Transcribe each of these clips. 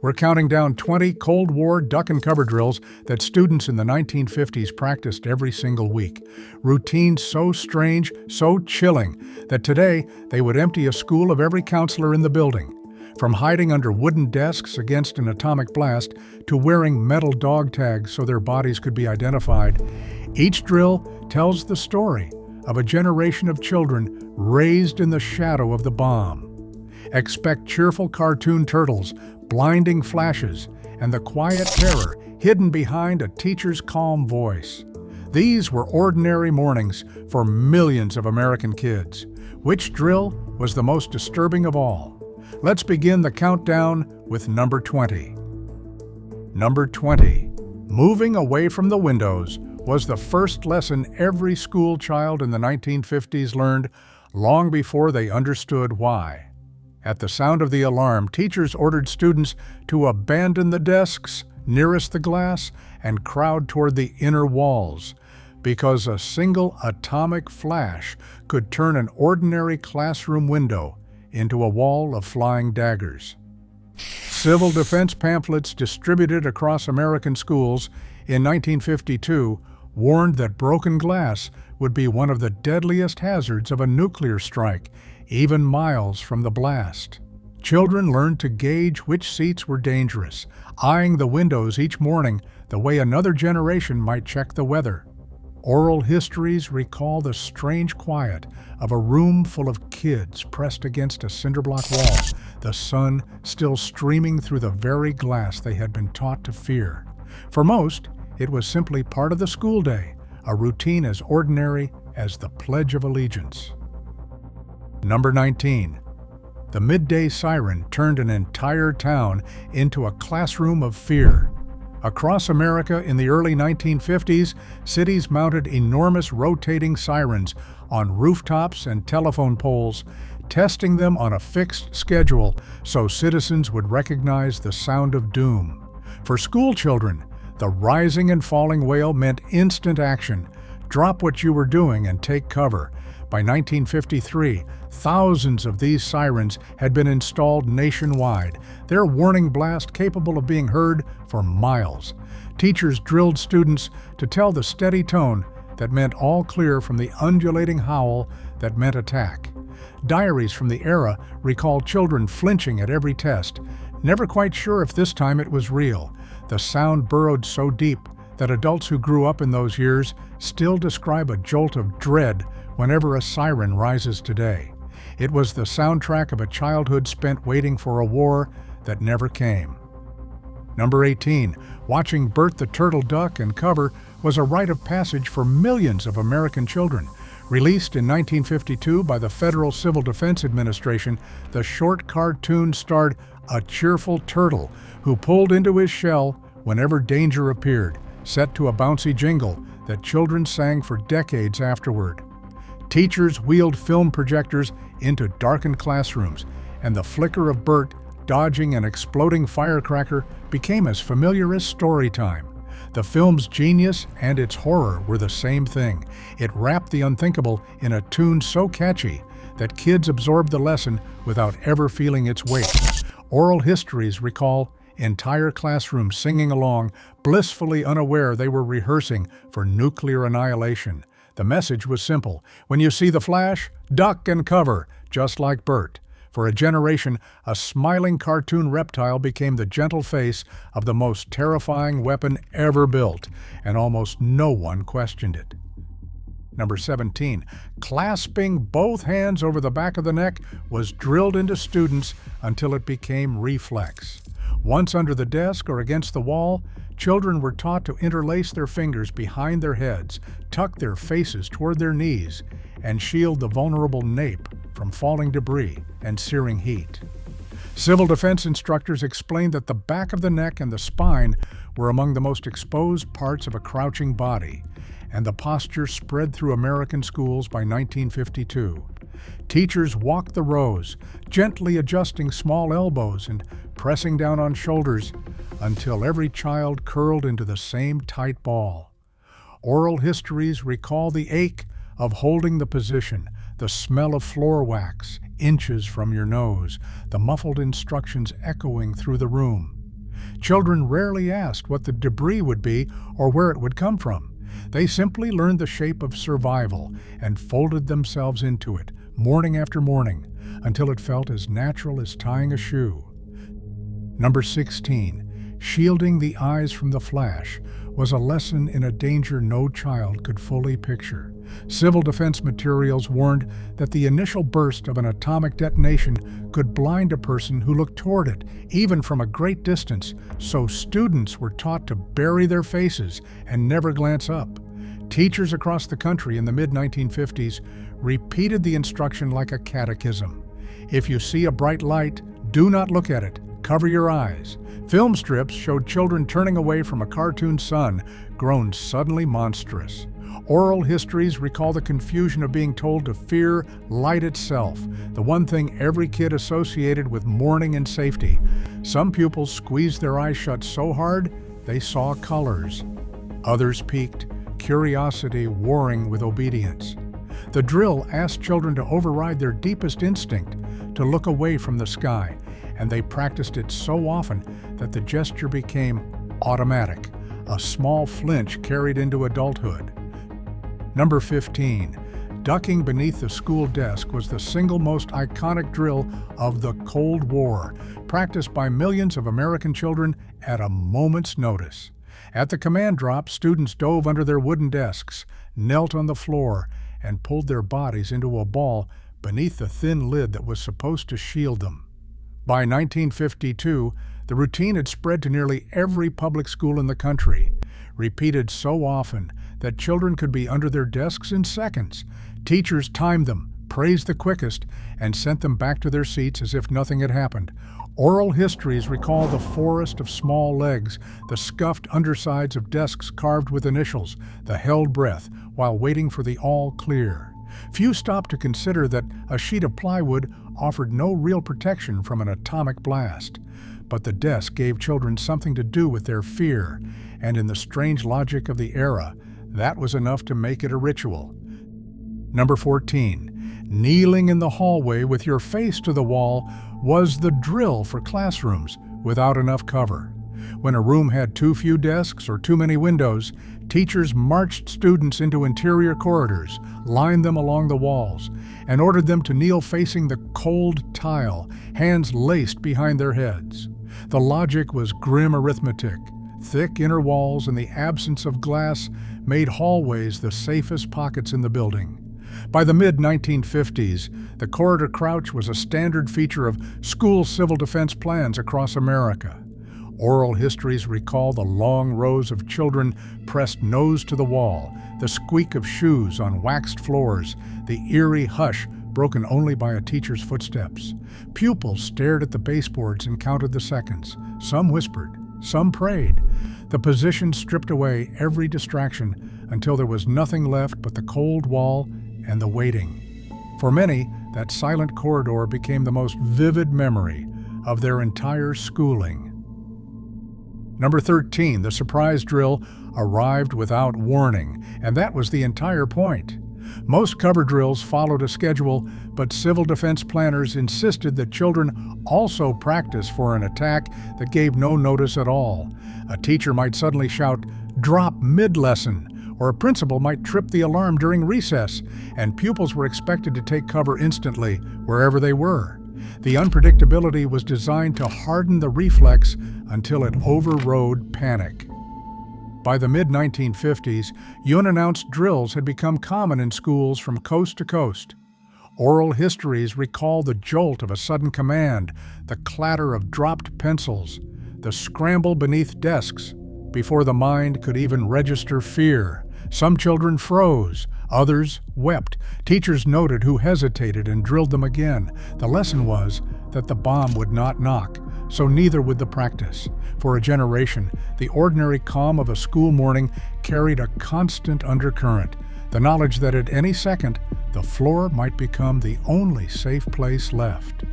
We're counting down 20 Cold War duck and cover drills that students in the 1950s practiced every single week. Routines so strange, so chilling, that today they would empty a school of every counselor in the building. From hiding under wooden desks against an atomic blast to wearing metal dog tags so their bodies could be identified, each drill tells the story of a generation of children raised in the shadow of the bomb. Expect cheerful cartoon turtles, blinding flashes, and the quiet terror hidden behind a teacher's calm voice. These were ordinary mornings for millions of American kids. Which drill was the most disturbing of all? Let's begin the countdown with number 20. Number 20. Moving away from the windows was the first lesson every school child in the 1950s learned long before they understood why. At the sound of the alarm, teachers ordered students to abandon the desks nearest the glass and crowd toward the inner walls, because a single atomic flash could turn an ordinary classroom window into a wall of flying daggers. Civil defense pamphlets distributed across American schools in 1952 warned that broken glass would be one of the deadliest hazards of a nuclear strike, even miles from the blast. Children learned to gauge which seats were dangerous, eyeing the windows each morning the way another generation might check the weather. Oral histories recall the strange quiet of a room full of kids pressed against a cinderblock wall, the sun still streaming through the very glass they had been taught to fear. For most, it was simply part of the school day, a routine as ordinary as the Pledge of Allegiance. Number 19. The midday siren turned an entire town into a classroom of fear. Across America in the early 1950s, cities mounted enormous rotating sirens on rooftops and telephone poles, testing them on a fixed schedule so citizens would recognize the sound of doom. For school children, the rising and falling wail meant instant action. Drop what you were doing and take cover. By 1953, thousands of these sirens had been installed nationwide, their warning blast capable of being heard for miles. Teachers drilled students to tell the steady tone that meant all clear from the undulating howl that meant attack. Diaries from the era recall children flinching at every test, never quite sure if this time it was real. The sound burrowed so deep that adults who grew up in those years still describe a jolt of dread whenever a siren rises today. It was the soundtrack of a childhood spent waiting for a war that never came. Number 18. Watching Bert the turtle duck and cover was a rite of passage for millions of American children. Released in 1952 by the Federal Civil Defense Administration, the short cartoon starred a cheerful turtle who pulled into his shell whenever danger appeared, set to a bouncy jingle that children sang for decades afterward. Teachers wheeled film projectors into darkened classrooms, and the flicker of Bert dodging an exploding firecracker became as familiar as story time. The film's genius and its horror were the same thing. It wrapped the unthinkable in a tune so catchy that kids absorbed the lesson without ever feeling its weight. Oral histories recall entire classrooms singing along, blissfully unaware they were rehearsing for nuclear annihilation. The message was simple: when you see the flash, duck and cover, just like Bert. For a generation, a smiling cartoon reptile became the gentle face of the most terrifying weapon ever built, and almost no one questioned it. Number 17. Clasping both hands over the back of the neck was drilled into students until it became reflex. Once under the desk or against the wall, children were taught to interlace their fingers behind their heads, tuck their faces toward their knees, and shield the vulnerable nape from falling debris and searing heat. Civil defense instructors explained that the back of the neck and the spine were among the most exposed parts of a crouching body, and the posture spread through American schools by 1952. Teachers walked the rows, gently adjusting small elbows and pressing down on shoulders until every child curled into the same tight ball. Oral histories recall the ache of holding the position, the smell of floor wax inches from your nose, the muffled instructions echoing through the room. Children rarely asked what the debris would be or where it would come from. They simply learned the shape of survival and folded themselves into it, morning after morning, until it felt as natural as tying a shoe. Number 16. Shielding the eyes from the flash was a lesson in a danger no child could fully picture. Civil defense materials warned that the initial burst of an atomic detonation could blind a person who looked toward it, even from a great distance, so students were taught to bury their faces and never glance up. Teachers across the country in the mid-1950s repeated the instruction like a catechism. If you see a bright light, do not look at it. Cover your eyes. Film strips showed children turning away from a cartoon sun, grown suddenly monstrous. Oral histories recall the confusion of being told to fear light itself, the one thing every kid associated with mourning and safety. Some pupils squeezed their eyes shut so hard they saw colors. Others peeked, curiosity warring with obedience. The drill asked children to override their deepest instinct, to look away from the sky, and they practiced it so often that the gesture became automatic, a small flinch carried into adulthood. Number 15. Ducking beneath the school desk was the single most iconic drill of the Cold War, practiced by millions of American children at a moment's notice. At the command drop, students dove under their wooden desks, knelt on the floor, and pulled their bodies into a ball beneath the thin lid that was supposed to shield them. By 1952, the routine had spread to nearly every public school in the country, repeated so often that children could be under their desks in seconds. Teachers timed them, praised the quickest, and sent them back to their seats as if nothing had happened. Oral histories recall the forest of small legs, the scuffed undersides of desks carved with initials, the held breath while waiting for the all clear. Few stopped to consider that a sheet of plywood offered no real protection from an atomic blast. But the desk gave children something to do with their fear, and in the strange logic of the era, that was enough to make it a ritual. Number 14. Kneeling in the hallway with your face to the wall was the drill for classrooms without enough cover. When a room had too few desks or too many windows, teachers marched students into interior corridors, lined them along the walls, and ordered them to kneel facing the cold tile, hands laced behind their heads. The logic was grim arithmetic. Thick inner walls and the absence of glass made hallways the safest pockets in the building. By the mid-1950s, the corridor crouch was a standard feature of school civil defense plans across America. Oral histories recall the long rows of children pressed nose to the wall, the squeak of shoes on waxed floors, the eerie hush broken only by a teacher's footsteps. Pupils stared at the baseboards and counted the seconds. Some whispered, some prayed. The position stripped away every distraction until there was nothing left but the cold wall and the waiting. For many, that silent corridor became the most vivid memory of their entire schooling. Number 13, the surprise drill arrived without warning, and that was the entire point. Most cover drills followed a schedule, but civil defense planners insisted that children also practice for an attack that gave no notice at all. A teacher might suddenly shout, "Drop mid-lesson," or a principal might trip the alarm during recess, and pupils were expected to take cover instantly, wherever they were. The unpredictability was designed to harden the reflex until it overrode panic. By the mid-1950s, unannounced drills had become common in schools from coast to coast. Oral histories recall the jolt of a sudden command, the clatter of dropped pencils, the scramble beneath desks before the mind could even register fear. Some children froze, others wept. Teachers noted who hesitated and drilled them again. The lesson was that the bomb would not knock, so neither would the practice. For a generation, the ordinary calm of a school morning carried a constant undercurrent, the knowledge that at any second, the floor might become the only safe place left.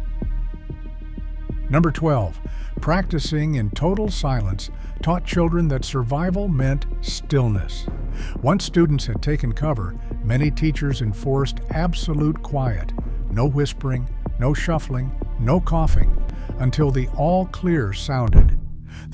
Number 12, practicing in total silence taught children that survival meant stillness. Once students had taken cover, many teachers enforced absolute quiet, no whispering, no shuffling, no coughing, until the all clear sounded.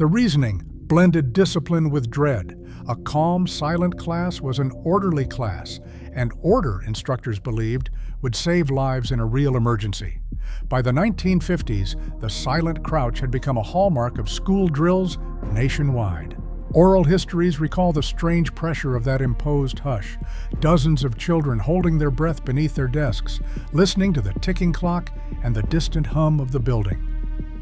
The reasoning blended discipline with dread. A calm, silent class was an orderly class, and order, instructors believed, would save lives in a real emergency. By the 1950s, the silent crouch had become a hallmark of school drills nationwide. Oral histories recall the strange pressure of that imposed hush, dozens of children holding their breath beneath their desks, listening to the ticking clock and the distant hum of the building.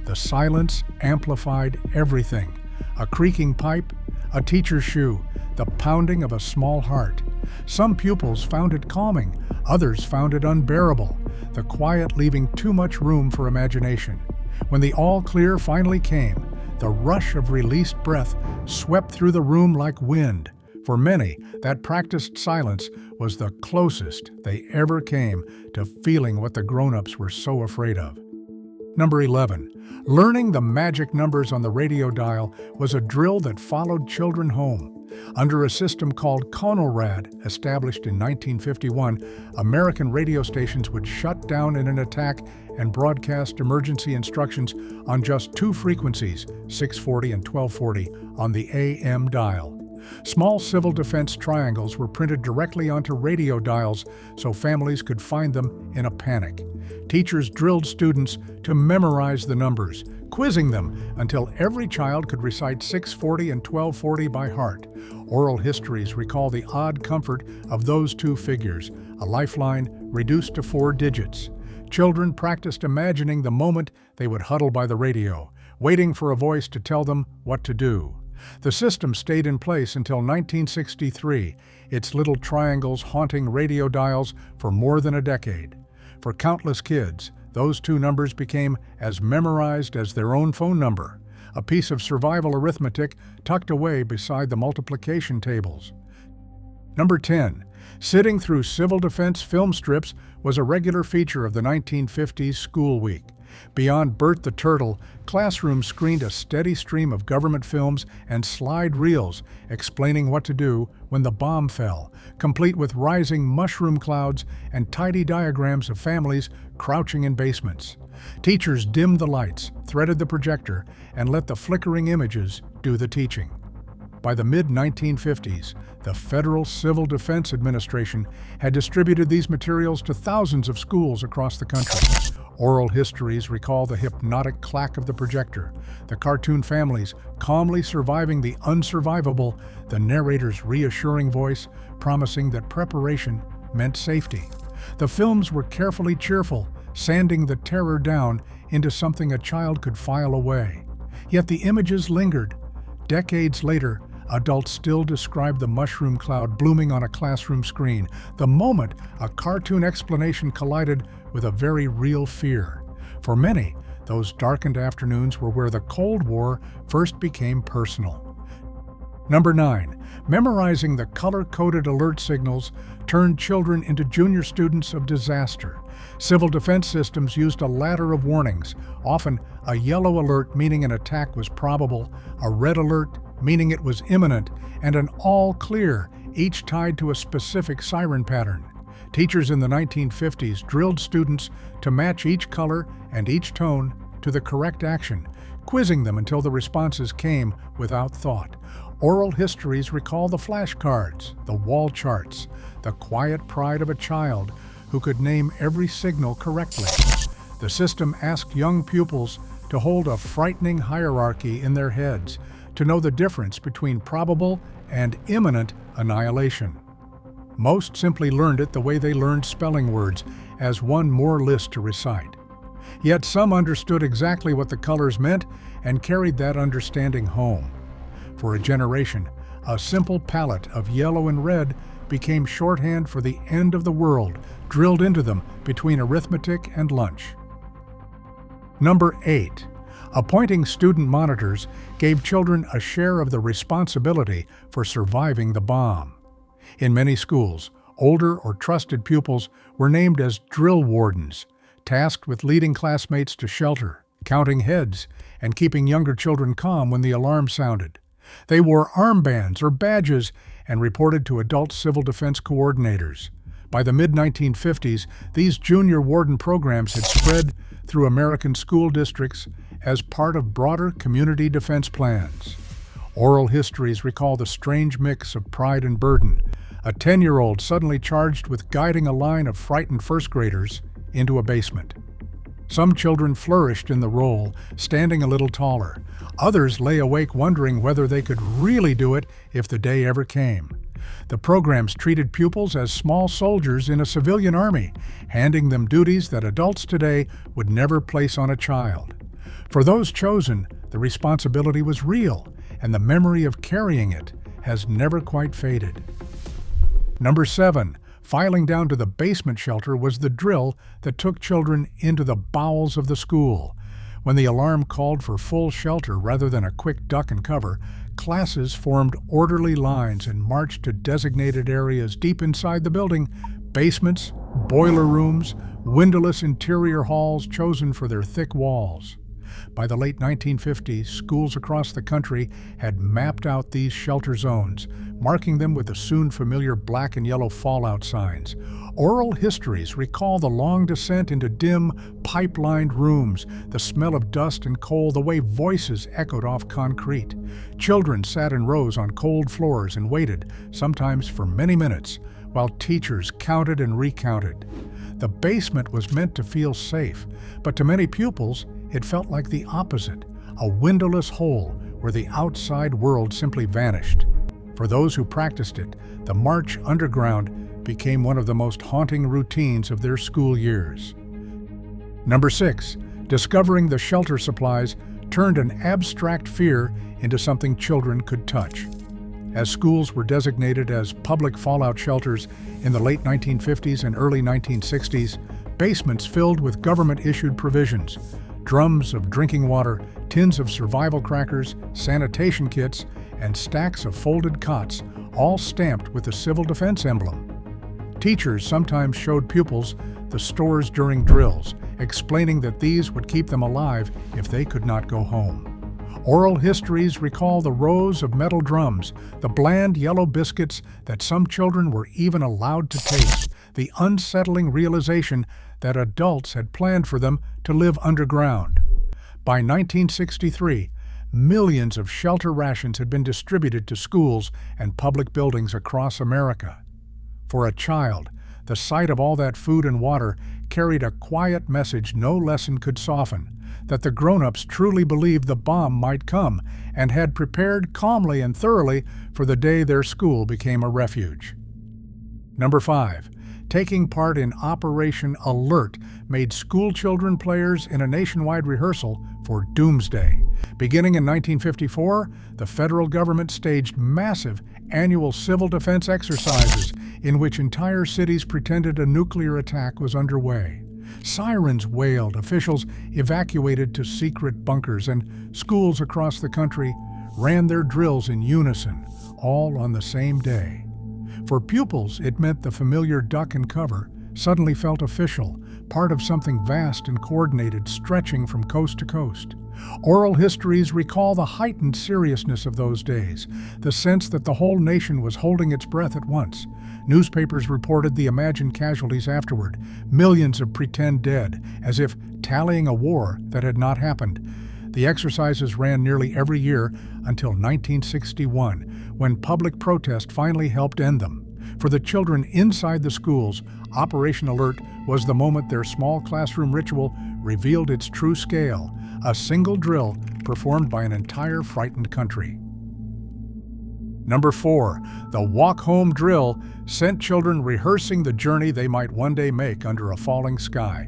The silence amplified everything: a creaking pipe, a teacher's shoe, the pounding of a small heart. Some pupils found it calming, others found it unbearable, the quiet leaving too much room for imagination. When the all clear finally came, the rush of released breath swept through the room like wind. For many, that practiced silence was the closest they ever came to feeling what the grown-ups were so afraid of. Number 11. Learning the magic numbers on the radio dial was a drill that followed children home. Under a system called CONORAD, established in 1951, American radio stations would shut down in an attack and broadcast emergency instructions on just two frequencies, 640 and 1240, on the AM dial. Small civil defense triangles were printed directly onto radio dials so families could find them in a panic. Teachers drilled students to memorize the numbers, quizzing them until every child could recite 640 and 1240 by heart. Oral histories recall the odd comfort of those two figures, a lifeline reduced to 4 digits. Children practiced imagining the moment they would huddle by the radio, waiting for a voice to tell them what to do. The system stayed in place until 1963, its little triangles haunting radio dials for more than a decade. For countless kids, those two numbers became as memorized as their own phone number, a piece of survival arithmetic tucked away beside the multiplication tables. Number 10. Sitting through civil defense film strips was a regular feature of the 1950s school week. Beyond Bert the Turtle, classrooms screened a steady stream of government films and slide reels explaining what to do when the bomb fell, complete with rising mushroom clouds and tidy diagrams of families crouching in basements. Teachers dimmed the lights, threaded the projector, and let the flickering images do the teaching. By the mid-1950s, the Federal Civil Defense Administration had distributed these materials to thousands of schools across the country. Oral histories recall the hypnotic clack of the projector, the cartoon families calmly surviving the unsurvivable, the narrator's reassuring voice promising that preparation meant safety. The films were carefully cheerful, sanding the terror down into something a child could file away. Yet the images lingered. Decades later, adults still describe the mushroom cloud blooming on a classroom screen, the moment a cartoon explanation collided with a very real fear. For many, those darkened afternoons were where the Cold War first became personal. Number 9. Memorizing the color-coded alert signals turned children into junior students of disaster. Civil defense systems used a ladder of warnings, often a yellow alert meaning an attack was probable, a red alert meaning it was imminent, and an all clear, each tied to a specific siren pattern. Teachers in the 1950s drilled students to match each color and each tone to the correct action, quizzing them until the responses came without thought. Oral histories recall the flashcards, the wall charts, the quiet pride of a child who could name every signal correctly. The system asked young pupils to hold a frightening hierarchy in their heads, to know the difference between probable and imminent annihilation. Most simply learned it the way they learned spelling words, as one more list to recite. Yet some understood exactly what the colors meant and carried that understanding home. For a generation, a simple palette of yellow and red became shorthand for the end of the world, drilled into them between arithmetic and lunch. Number 8. Appointing student monitors gave children a share of the responsibility for surviving the bomb. In many schools, older or trusted pupils were named as drill wardens, tasked with leading classmates to shelter, counting heads, and keeping younger children calm when the alarm sounded. They wore armbands or badges and reported to adult civil defense coordinators. By the mid-1950s, these junior warden programs had spread through American school districts as part of broader community defense plans. Oral histories recall the strange mix of pride and burden, a 10-year-old suddenly charged with guiding a line of frightened first graders into a basement. Some children flourished in the role, standing a little taller. Others lay awake wondering whether they could really do it if the day ever came. The programs treated pupils as small soldiers in a civilian army, handing them duties that adults today would never place on a child. For those chosen, the responsibility was real, and the memory of carrying it has never quite faded. Number 7. Filing down to the basement shelter was the drill that took children into the bowels of the school. When the alarm called for full shelter rather than a quick duck and cover, classes formed orderly lines and marched to designated areas deep inside the building, basements, boiler rooms, windowless interior halls chosen for their thick walls. By the late 1950s, schools across the country had mapped out these shelter zones, marking them with the soon familiar black and yellow fallout signs. Oral histories recall the long descent into dim, pipe-lined rooms, the smell of dust and coal, the way voices echoed off concrete. Children sat in rows on cold floors and waited, sometimes for many minutes, while teachers counted and recounted. The basement was meant to feel safe, but to many pupils, it felt like the opposite, a windowless hole where the outside world simply vanished. For those who practiced it, the march underground became one of the most haunting routines of their school years. Number 6. Discovering the shelter supplies turned an abstract fear into something children could touch. As schools were designated as public fallout shelters in the late 1950s and early 1960s, basements filled with government-issued provisions, drums of drinking water, tins of survival crackers, sanitation kits, and stacks of folded cots, all stamped with the civil defense emblem. Teachers sometimes showed pupils the stores during drills, explaining that these would keep them alive if they could not go home. Oral histories recall the rows of metal drums, the bland yellow biscuits that some children were even allowed to taste, the unsettling realization that adults had planned for them to live underground. By 1963, millions of shelter rations had been distributed to schools and public buildings across America. For a child, the sight of all that food and water carried a quiet message no lesson could soften, that the grown-ups truly believed the bomb might come and had prepared calmly and thoroughly for the day their school became a refuge. Number 5. Taking part in Operation Alert made schoolchildren players in a nationwide rehearsal for Doomsday. Beginning in 1954, the federal government staged massive annual civil defense exercises in which entire cities pretended a nuclear attack was underway. Sirens wailed, officials evacuated to secret bunkers, and schools across the country ran their drills in unison, all on the same day. For pupils, it meant the familiar duck and cover suddenly felt official, part of something vast and coordinated stretching from coast to coast. Oral histories recall the heightened seriousness of those days, the sense that the whole nation was holding its breath at once. Newspapers reported the imagined casualties afterward, millions of pretend dead, as if tallying a war that had not happened. The exercises ran nearly every year until 1961, when public protest finally helped end them. For the children inside the schools, Operation Alert was the moment their small classroom ritual revealed its true scale, a single drill performed by an entire frightened country. Number 4. The walk-home drill sent children rehearsing the journey they might one day make under a falling sky.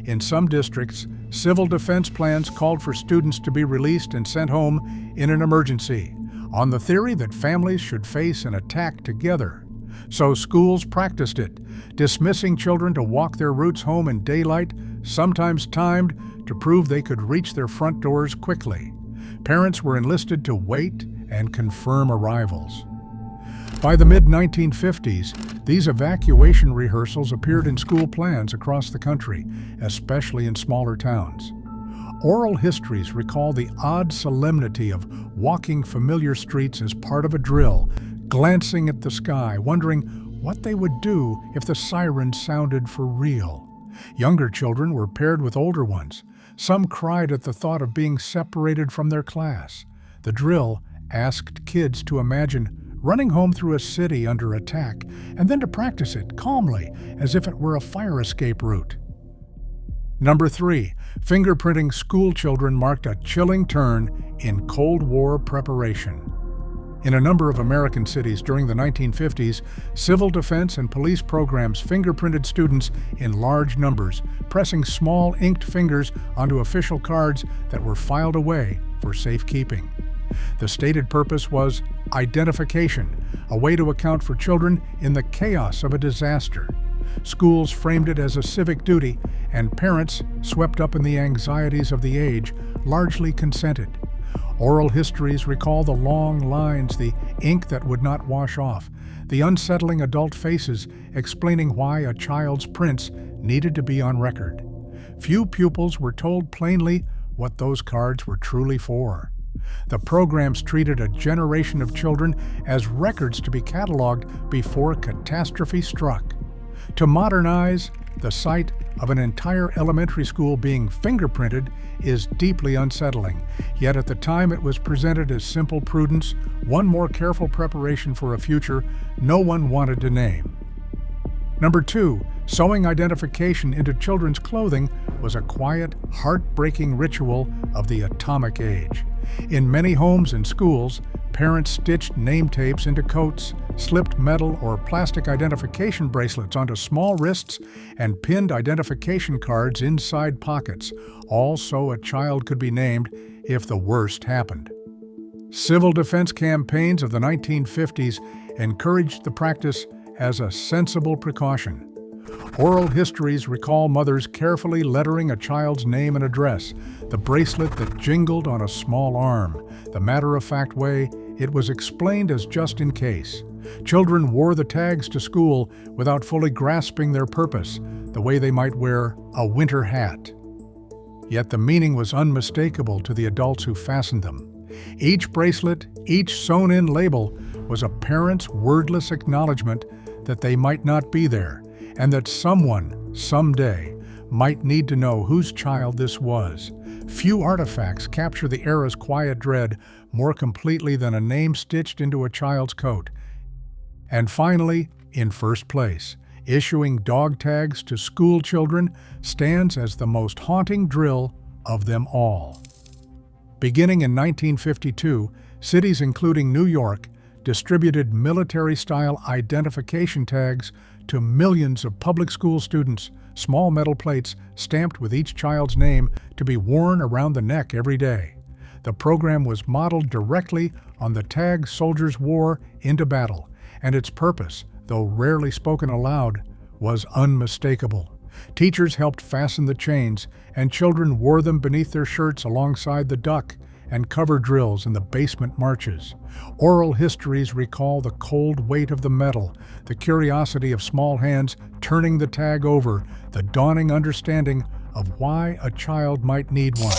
In some districts, civil defense plans called for students to be released and sent home in an emergency, on the theory that families should face an attack together. So schools practiced it, dismissing children to walk their routes home in daylight, sometimes timed to prove they could reach their front doors quickly. Parents were enlisted to wait and confirm arrivals. By the mid-1950s, these evacuation rehearsals appeared in school plans across the country, especially in smaller towns. Oral histories recall the odd solemnity of walking familiar streets as part of a drill, glancing at the sky, wondering what they would do if the siren sounded for real. Younger children were paired with older ones, Some cried at the thought of being separated from their class. The drill asked kids to imagine running home through a city under attack and then to practice it calmly as if it were a fire escape route. Number 3, fingerprinting school children marked a chilling turn in Cold War preparation. In a number of American cities during the 1950s, civil defense and police programs fingerprinted students in large numbers, pressing small inked fingers onto official cards that were filed away for safekeeping. The stated purpose was identification, a way to account for children in the chaos of a disaster. Schools framed it as a civic duty, and parents, swept up in the anxieties of the age, largely consented. Oral histories recall the long lines, the ink that would not wash off, the unsettling adult faces explaining why a child's prints needed to be on record. Few pupils were told plainly what those cards were truly for. The programs treated a generation of children as records to be cataloged before catastrophe struck. To modernize, the sight of an entire elementary school being fingerprinted is deeply unsettling, yet at the time it was presented as simple prudence, one more careful preparation for a future no one wanted to name. Number 2, sewing identification into children's clothing was a quiet, heartbreaking ritual of the atomic age. In many homes and schools, parents stitched name tapes into coats, slipped metal or plastic identification bracelets onto small wrists, and pinned identification cards inside pockets, all so a child could be named if the worst happened. Civil defense campaigns of the 1950s encouraged the practice as a sensible precaution. Oral histories recall mothers carefully lettering a child's name and address, the bracelet that jingled on a small arm, the matter-of-fact way it was explained as just in case. Children wore the tags to school without fully grasping their purpose, the way they might wear a winter hat. Yet the meaning was unmistakable to the adults who fastened them. Each bracelet, each sewn-in label, was a parent's wordless acknowledgement that they might not be there, and that someone, someday, might need to know whose child this was. Few artifacts capture the era's quiet dread more completely than a name stitched into a child's coat. And finally, in first place, issuing dog tags to school children stands as the most haunting drill of them all. Beginning in 1952, cities including New York distributed military-style identification tags to millions of public school students, small metal plates stamped with each child's name to be worn around the neck every day. The program was modeled directly on the tag soldiers wore into battle, and its purpose, though rarely spoken aloud, was unmistakable. Teachers helped fasten the chains, and children wore them beneath their shirts alongside the duck and cover drills in the basement marches. Oral histories recall the cold weight of the metal, the curiosity of small hands turning the tag over, the dawning understanding of why a child might need one.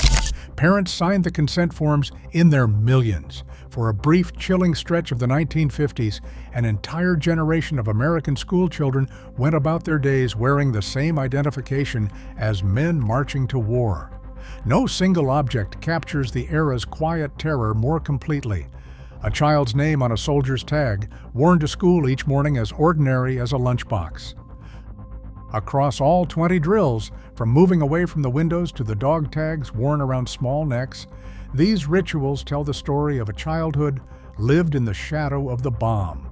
Parents signed the consent forms in their millions. For a brief, chilling stretch of the 1950s, an entire generation of American school children went about their days wearing the same identification as men marching to war. No single object captures the era's quiet terror more completely. A child's name on a soldier's tag, worn to school each morning as ordinary as a lunchbox. Across all 20 drills, from moving away from the windows to the dog tags worn around small necks, these rituals tell the story of a childhood lived in the shadow of the bomb.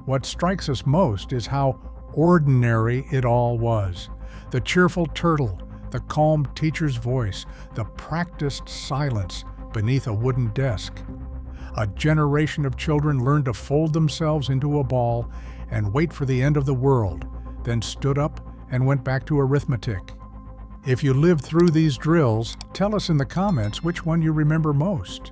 What strikes us most is how ordinary it all was. The cheerful turtle, the calm teacher's voice, the practiced silence beneath a wooden desk. A generation of children learned to fold themselves into a ball and wait for the end of the world, then stood up and went back to arithmetic. If you lived through these drills, tell us in the comments which one you remember most.